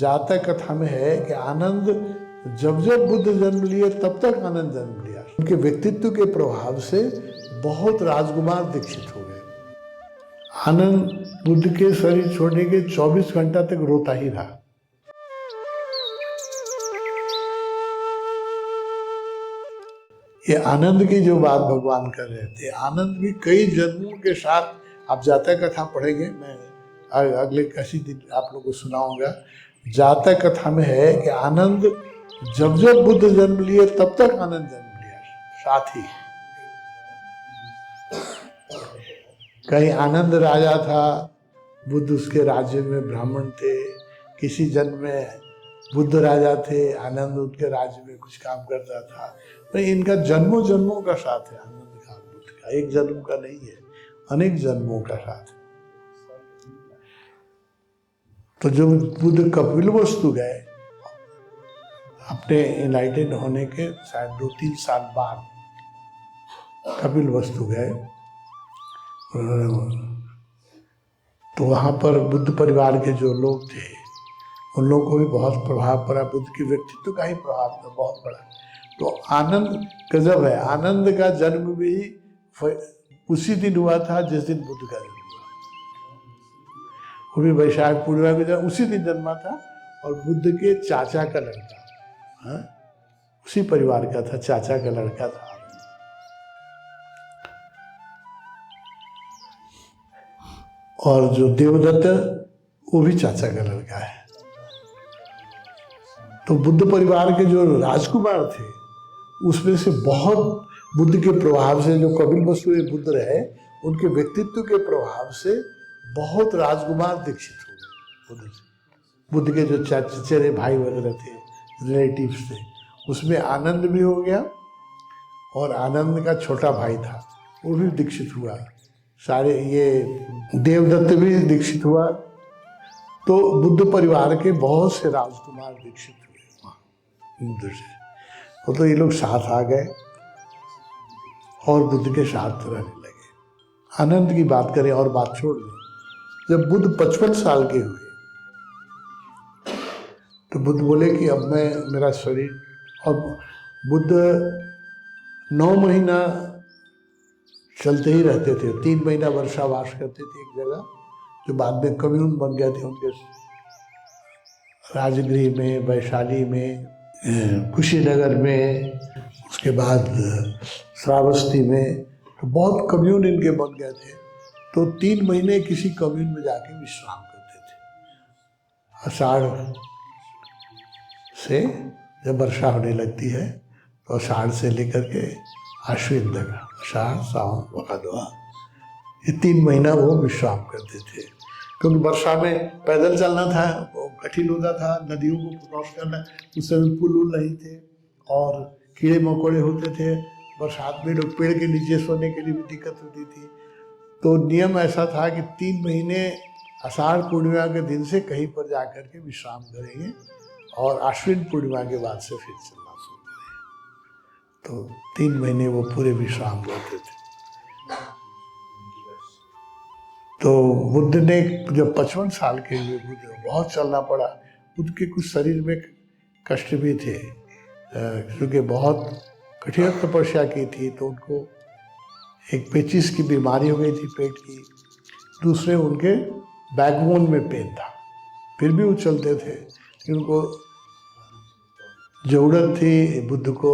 जातक कथा में है कि आनंद जब जब बुद्ध जन्म लिए तब तक आनंद जन्म लिया। उनके व्यक्तित्व के प्रभाव से बहुत राजकुमार दीक्षित हो गए। आनंद बुद्ध के शरीर छोड़ने के 24 घंटा तक रोता ही रहा। ये आनंद की जो बात भगवान कर रहे थे, आनंद भी कई जन्मों के साथ, आप जातक कथा पढ़ेंगे, मैं अगले किसी दिन आप लोगों को सुनाऊंगा। जातक कथा में है कि आनंद जब जब बुद्ध जन्म लिए तब तक आनंद जन्म लिया। साथ ही कहीं आनंद राजा था, बुद्ध उसके राज्य में ब्राह्मण थे। किसी जन्म में बुद्ध राजा थे, आनंद उनके राज्य में कुछ काम करता था। तो इनका जन्मों जन्मों का साथ है आनंद का, बुद्ध का एक जन्म का नहीं है, अनेक जन्मों का साथ है। तो जब बुद्ध कपिलवस्तु गए, अपने एनलाइटेड होने के शायद 2-3 साल बाद कपिलवस्तु गए, तो वहां पर बुद्ध परिवार के जो लोग थे उन लोगों को भी बहुत प्रभाव पड़ा। बुद्ध के व्यक्तित्व का ही प्रभाव था बहुत बड़ा। तो आनंद गजब है। आनंद का जन्म भी उसी दिन हुआ था जिस दिन बुद्ध का जन्म हुआ। वो भी वैशाख पूर्णिमा के दिन उसी दिन जन्मा था। और बुद्ध के चाचा का लड़का, उसी परिवार का था, चाचा का लड़का था। और जो देवदत्त वो भी चाचा का लड़का है। तो बुद्ध परिवार के जो राजकुमार थे उसमें से बहुत बुद्ध के प्रभाव से, जो कपिलवस्तु में बुद्ध रहे, उनके व्यक्तित्व के प्रभाव से बहुत राजकुमार दीक्षित हो गए बुद्ध से। बुद्ध के जो चचेरे भाई वगैरह थे, रिलेटिव्स थे, उसमें आनंद भी हो गया। और आनंद का छोटा भाई था, वो भी दीक्षित हुआ। सारे ये देवदत्त भी दीक्षित हुआ। तो बुद्ध परिवार के बहुत से राजकुमार दीक्षित हुए वहाँ बुद्ध से। तो ये लोग साथ आ गए और बुद्ध के साथ रहने लगे। आनंद की बात करें और बात छोड़ दें, जब बुद्ध 55 साल के हुए तो बुद्ध बोले कि अब मैं, मेरा शरीर, और बुद्ध 9 महीना चलते ही रहते थे। 3 महीना वर्षावास करते थे एक जगह, जो बाद में कम्यून बन गए थे उनके राजगृह में, वैशाली में, कुशीनगर में, उसके बाद श्रावस्ती में। तो बहुत कम्यून इनके बन गए थे। तो 3 महीने किसी कम्यून में जाके विश्राम करते थे। आषाढ़ से जब वर्षा होने लगती है तो आषाढ़ से लेकर के आश्विन तक, आषाढ़, सावन, भादवा, ये 3 महीना वो विश्राम करते थे। क्योंकि वर्षा में पैदल चलना था, कठिन होता था, नदियों को क्रॉस करना, उस समय पुल नहीं थे और कीड़े मकोड़े होते थे। बरसात में लोग पेड़ के नीचे सोने के लिए भी दिक्कत होती थी। तो नियम ऐसा था कि 3 महीने आषाढ़ पूर्णिमा के दिन से कहीं पर जाकर के विश्राम करेंगे और आश्विन पूर्णिमा के बाद से फिर चलना शुरू करेंगे। तो 3 महीने वो पूरे विश्राम करते थे। तो बुद्ध ने जब 55 साल के हुए, बुद्ध बहुत चलना पड़ा। बुद्ध के कुछ शरीर में कष्ट भी थे, क्योंकि बहुत कठिन तपस्या की थी। तो उनको एक पेचिस की बीमारी हो गई थी पेट की, दूसरे उनके बैकबोन में पेन था। फिर भी वो चलते थे। उनको जरूरत थी बुद्ध को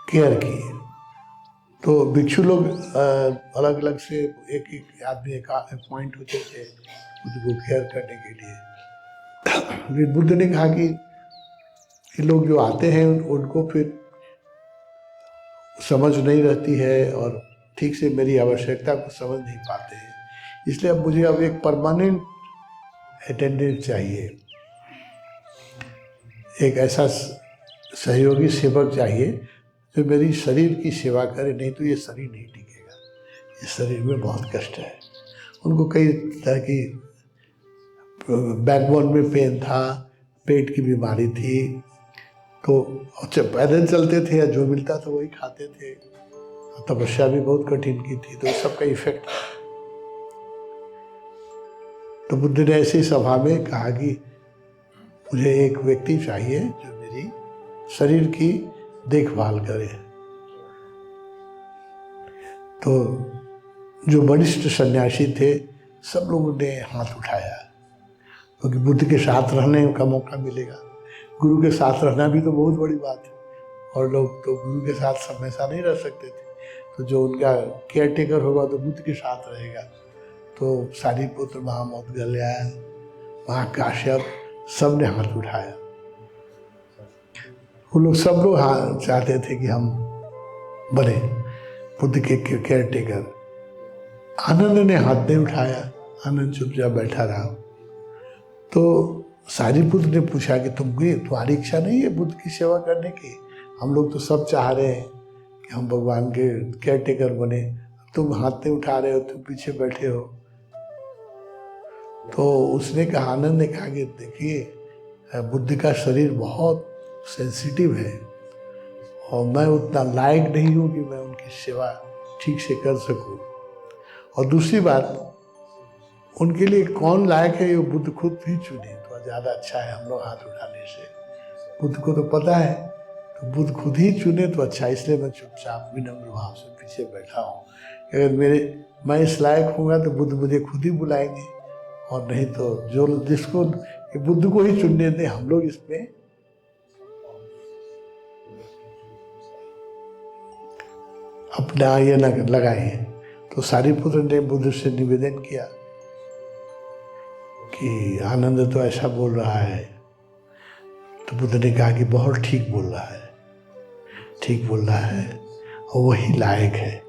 केयर की। तो भिक्षु लोग अलग अलग से एक आदमी एक पॉइंट होते थे बुद्ध को केयर करने के लिए। फिर बुद्ध ने कहा कि ये लोग जो आते हैं उनको फिर समझ नहीं रहती है और ठीक से मेरी आवश्यकता को समझ नहीं पाते हैं, इसलिए अब मुझे अब एक परमानेंट अटेंडेंट चाहिए, एक ऐसा सहयोगी सेवक चाहिए जो मेरी शरीर की सेवा करे, नहीं तो ये शरीर नहीं टिकेगा। इस शरीर में बहुत कष्ट है। उनको कई तरह की बैकबोन में पेन था, पेट की बीमारी थी। तो पैदल चलते थे या जो मिलता था वही खाते थे। तपस्या भी बहुत कठिन की थी, तो सबका इफेक्ट। तो बुद्ध ने ऐसी सभा में कहा कि मुझे एक व्यक्ति चाहिए जो मेरी शरीर की देखभाल करे। तो जो वरिष्ठ सन्यासी थे सब लोगों ने हाथ उठाया, क्योंकि बुद्ध के साथ रहने का मौका मिलेगा। गुरु के साथ रहना भी तो बहुत बड़ी बात है, और लोग तो गुरु के साथ हमेशा नहीं रह सकते थे, तो जो उनका केयर टेकर होगा तो बुद्ध के साथ रहेगा। तो सारिपुत्र, महामौदगल्यायन, महाकाश्यप सब ने हाथ उठाया। वो लोग सब लोग हाँ चाहते थे कि हम बने बुद्ध के केयर टेकर। आनंद ने हाथ नहीं उठाया, आनंद चुपचाप बैठा रहा। तो सारिपुत्र ने पूछा कि तुम्हारी इच्छा नहीं है बुद्ध की सेवा करने की? हम लोग तो सब चाह रहे हैं कि हम भगवान के केयर टेकर बने, तुम हाथ नहीं उठा रहे हो, तुम पीछे बैठे हो। तो उसने कहा, आनंद ने कहा कि देखिए बुद्ध का शरीर बहुत सेंसिटिव है और मैं उतना लायक नहीं हूँ कि मैं उनकी सेवा ठीक से कर सकूँ। और दूसरी बात, उनके लिए कौन लायक है ये बुद्ध खुद भी चुने तो ज़्यादा अच्छा है हम लोग हाथ उठाने से। बुद्ध को तो पता है, तो बुद्ध खुद ही चुने तो अच्छा। इसलिए मैं चुपचाप विनम्र भाव से पीछे बैठा हूँ। अगर मैं इस लायक होऊंगा तो बुद्ध मुझे खुद ही बुलाएंगे, और नहीं तो जो जिसको बुद्ध को ही चुनने दें। हम लोग इसमें अपना ये न लगाए। तो सारिपुत्र ने बुद्ध से निवेदन किया कि आनंद तो ऐसा बोल रहा है। तो बुद्ध ने कहा कि बहुत ठीक बोल रहा है, ठीक बोल रहा है, और वही लायक है,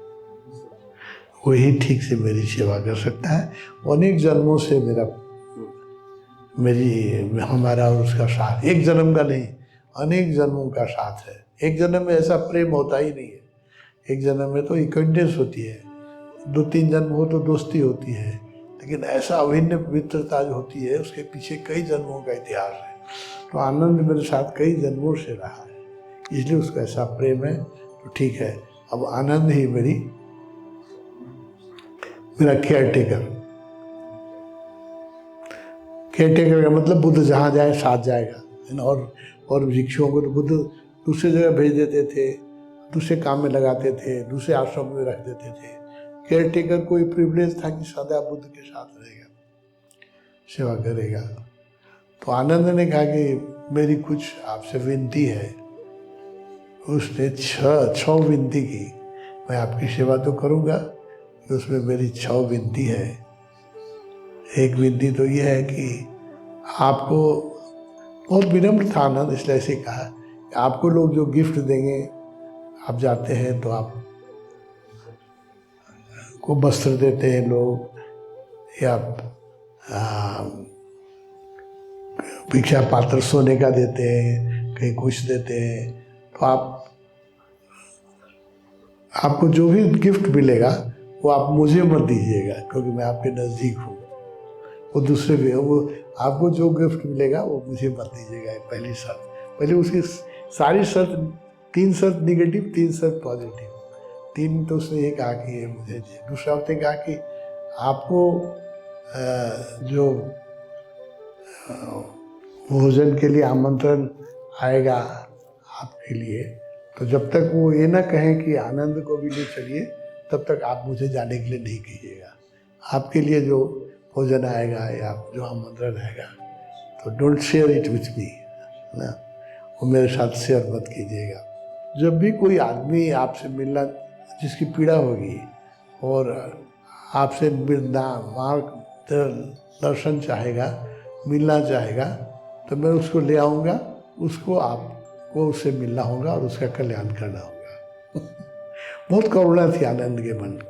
वही ठीक से मेरी सेवा कर सकता है। अनेक जन्मों से हमारा और उसका साथ, एक जन्म का नहीं, अनेक जन्मों का साथ है। एक जन्म में ऐसा प्रेम होता ही नहीं है। एक जन्म में तो इक्विटेंस होती है, 2-3 जन्म हो तो दोस्ती होती है, लेकिन ऐसा अभिन्न मित्रता जो होती है उसके पीछे कई जन्मों का इतिहास है। तो आनंद मेरे साथ कई जन्मों से रहा है, इसलिए उसका ऐसा प्रेम है। तो ठीक है, अब आनंद ही मेरा केयर टेकर का मतलब बुद्ध जहाँ जाए साथ जाएगा। और भिक्षुओं को तो बुद्ध दूसरे जगह भेज देते थे, दूसरे काम में लगाते थे, दूसरे आश्रम में रख देते थे। केयर टेकर को प्रिविलेज था कि सदा बुद्ध के साथ रहेगा, सेवा करेगा। तो आनंद ने कहा कि मेरी कुछ आपसे विनती है। उसने 6 विनती की। मैं आपकी सेवा तो करूँगा, उसमें मेरी 6 विनती है। एक विनती तो ये है कि आपको, बहुत विनम्र था आनंद, इसलिए ऐसे कहा कि आपको लोग जो गिफ्ट देंगे, आप जाते हैं तो आप को वस्त्र देते हैं लोग, या भिक्षा पात्र सोने का देते हैं, कहीं कुछ देते हैं। तो आपको जो भी गिफ्ट मिलेगा वो आप मुझे मत दीजिएगा, क्योंकि मैं आपके नज़दीक हूँ। वो दूसरे भी, वो आपको जो गिफ्ट मिलेगा वो मुझे मत दीजिएगा, पहली शर्त। पहले उसकी सारी शर्त, 3 शर्त निगेटिव, 3 शर्त पॉजिटिव। 3 तो उसने ये कहा कि ये मुझे दे। दूसरा उसने कहा कि आपको जो भोजन के लिए आमंत्रण आएगा आपके लिए, तो जब तक वो ये ना कहें कि आनंद को भी ले चलिए, तब तक आप मुझे जाने के लिए नहीं कीजिएगा। आपके लिए जो भोजन आएगा या जो आमंत्रण आएगा, तो don't share it with me, ना, वो मेरे साथ शेयर मत कीजिएगा। जब भी कोई आदमी आपसे मिलना, जिसकी पीड़ा होगी और आपसे मिलना, मार्ग दर्शन चाहेगा, मिलना चाहेगा, तो मैं उसको ले आऊँगा, उसको आपको उससे मिलना होगा और उसका कल्याण करना होगा। बहुत करुणा थी आनंद के मन में,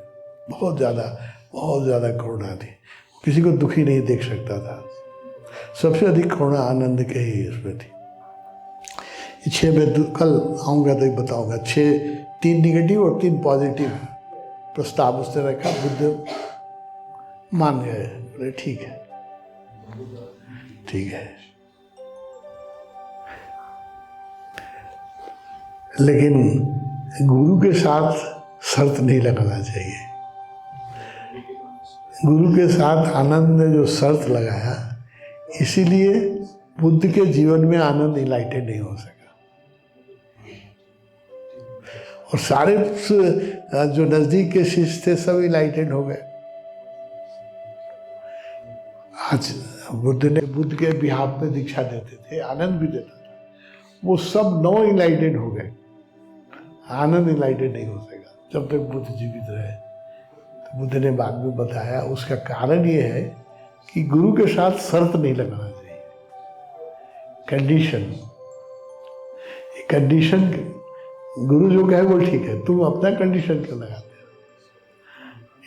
बहुत ज़्यादा करुणा थी। किसी को दुखी नहीं देख सकता था। सबसे अधिक करुणा आनंद के ही उसमें थी। 6 में कल आऊँगा तो बताऊँगा। 3 निगेटिव और 3 पॉजिटिव प्रस्ताव उसने रखा। बुद्ध मान गए, बोले ठीक है, ठीक है। लेकिन गुरु के साथ शर्त नहीं लगाना चाहिए। गुरु के साथ आनंद ने जो शर्त लगाया, इसीलिए बुद्ध के जीवन में आनंद इलाइटेड नहीं हो सका, और सारे जो नजदीक के शिष्य थे सब इलाइटेड हो गए। आज बुद्ध के बिहाफ में दीक्षा देते थे, आनंद भी देता था, वो सब नौ इलाइटेड हो गए। आनंद इलाइटेड नहीं हो सका जब तक बुद्ध जीवित रहे। तो बुद्ध ने बाद में बताया उसका कारण ये है कि गुरु के साथ शर्त नहीं लगाना चाहिए, कंडीशन गुरु जो कहे वो ठीक है, तुम अपना कंडीशन क्यों लगाते हो?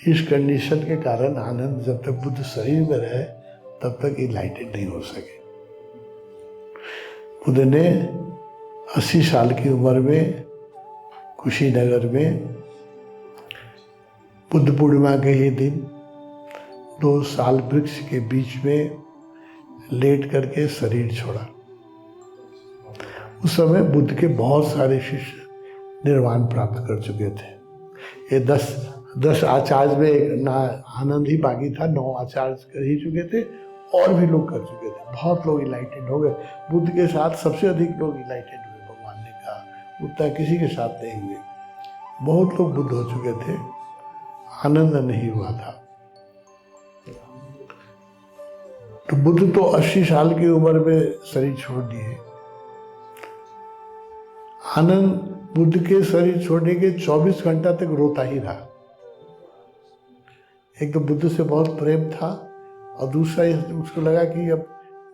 इस कंडीशन के कारण आनंद जब तक बुद्ध शरीर में रहे तब तक इलाइटेड नहीं हो सके। बुद्ध ने 80 साल की उम्र में कुशीनगर में बुद्ध पूर्णिमा के ही दिन 2 साल वृक्ष के बीच में लेट करके शरीर छोड़ा। उस समय बुद्ध के बहुत सारे शिष्य निर्वाण प्राप्त कर चुके थे। ये 10 आचार्य में एक आनंद ही बाकी था, 9 आचार्य कर ही चुके थे, और भी लोग कर चुके थे। बहुत लोग इलाइटेड हो गए। बुद्ध के साथ सबसे अधिक लोग इलाइटेड हुए, भगवान ने कहा, उतना किसी के साथ नहीं हुए। बहुत लोग बुद्ध हो चुके थे, आनंद नहीं हुआ था। तो बुद्ध तो 80 साल की उम्र में शरीर छोड़ दिए। आनंद बुद्ध के शरीर छोड़ने के 24 घंटा तक रोता ही रहा। एक तो बुद्ध से बहुत प्रेम था, और दूसरा उसको लगा कि अब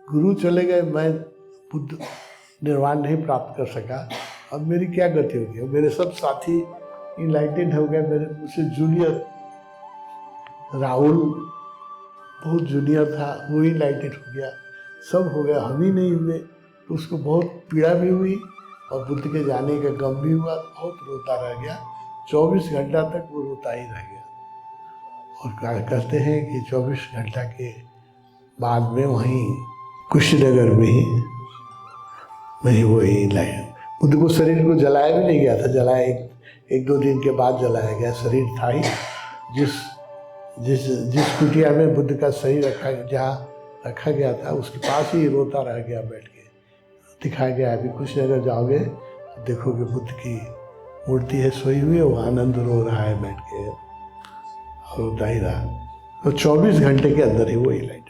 गुरु चले गए, मैं बुद्ध निर्वाण नहीं प्राप्त कर सका, अब मेरी क्या गति होगी? मेरे सब साथी इनलाइटेड हो गए, मेरे मुझसे जूनियर राहुल बहुत जूनियर था, वो इनलाइटेड हो गया, सब हो गया, हम ही नहीं हुए। तो उसको बहुत पीड़ा भी हुई और बुद्ध के जाने का गम भी हुआ, बहुत रोता रह गया। 24 घंटा तक वो रोता ही रह गया। और कहते हैं कि 24 घंटा के बाद में वहीं कुशीनगर में ही वही लाया। बुद्ध को शरीर को जलाया भी नहीं गया था, जलाया एक 2 दिन के बाद जलाया गया। शरीर था ही, जिस कुटिया में बुद्ध का शरीर जहाँ रखा गया था उसके पास ही रोता रह गया बैठ के। दिखाया गया अभी कुशीनगर जाओगे तो देखोगे बुद्ध की मूर्ति है सोई हुई है, वो आनंद रो रहा है बैठ के, रोता ही रहा। तो 24 घंटे के अंदर ही वो इलाइट